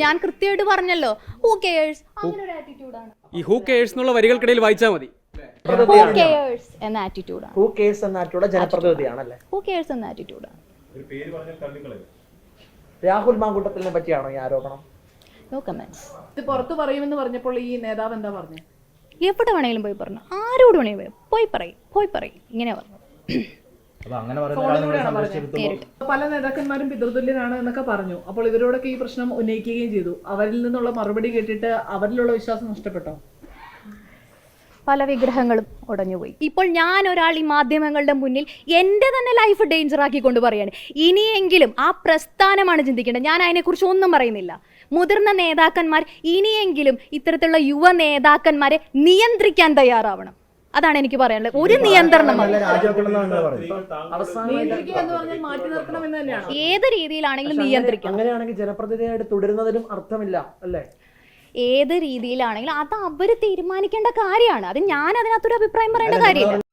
ഞാൻ കൃത്യമായിട്ട് പറഞ്ഞല്ലോ ഹൂ കെയേഴ്സ് അങ്ങനെ ഒരു ആറ്റിറ്റ്യൂഡാണ്. ഈ ഹൂ കെയേഴ്സ് എന്നുള്ള വരികൾക്കിടയിൽ വായിച്ചാൽ മതി. ഹൂ കെയേഴ്സ് എന്ന ആറ്റിറ്റ്യൂഡാണ്. ഹൂ കെയേഴ്സ് എന്ന ആറ്റിറ്റ്യൂഡ് ജനപ്രതിനിധിയാണല്ലേ? ഹൂ കെയേഴ്സ് എന്ന ആറ്റിറ്റ്യൂഡാണ്. രാഹുൽ മാങ്കൂട്ടത്തിനെ പറ്റിയാണോ ഈ ആരോപണം? No comments. ഇത് പുറത്തു പറയുമെന്ന് പറഞ്ഞപ്പോൾ ഈ നേതാവ് എന്താ പറഞ്ഞു? എവിടെ വേണമെങ്കിലും പോയി പറഞ്ഞു, ആരോട് വേണമെങ്കിലും പോയി പറയും ഇങ്ങനെയാ പറഞ്ഞു. പല നേതാക്കന്മാരും പിതൃതുല്യനാണ് എന്നൊക്കെ പറഞ്ഞു. അപ്പോൾ ഇവരോടൊക്കെ ഈ പ്രശ്നം ഉന്നയിക്കുകയും ചെയ്തു. അവരിൽ നിന്നുള്ള മറുപടി കേട്ടിട്ട് അവരിലുള്ള വിശ്വാസം നഷ്ടപ്പെട്ടോ? പല വിഗ്രഹങ്ങളും ഉടഞ്ഞുപോയി. ഇപ്പോൾ ഞാൻ ഒരാൾ ഈ മാധ്യമങ്ങളുടെ മുന്നിൽ എൻ്റെ തന്നെ ലൈഫ് ഡേഞ്ചർ ആക്കിക്കൊണ്ട് പറയാണ്. ഇനിയെങ്കിലും ആ പ്രസ്ഥാനമാണ് ചിന്തിക്കേണ്ടത്. ഞാൻ അതിനെക്കുറിച്ച് ഒന്നും പറയുന്നില്ല. മുതിർന്ന നേതാക്കന്മാർ ഇനിയെങ്കിലും ഇത്തരത്തിലുള്ള യുവ നേതാക്കന്മാരെ നിയന്ത്രിക്കാൻ തയ്യാറാവണം. അതാണ് എനിക്ക് പറയാനുള്ളത്. ഒരു നിയന്ത്രണം ഏത് രീതിയിലാണെങ്കിലും നിയന്ത്രിക്കണം. അങ്ങനെയാണെങ്കിൽ ജനപ്രതിനിധിയായിട്ട് തുടരുന്നതിനും അർത്ഥമില്ല അല്ലേ? ഏത് രീതിയിലാണെങ്കിലും അത് അവർ തീരുമാനിക്കേണ്ട കാര്യമാണ്. അത് ഞാൻ അതിനകത്തൊരു അഭിപ്രായം പറയേണ്ട കാര്യമില്ല.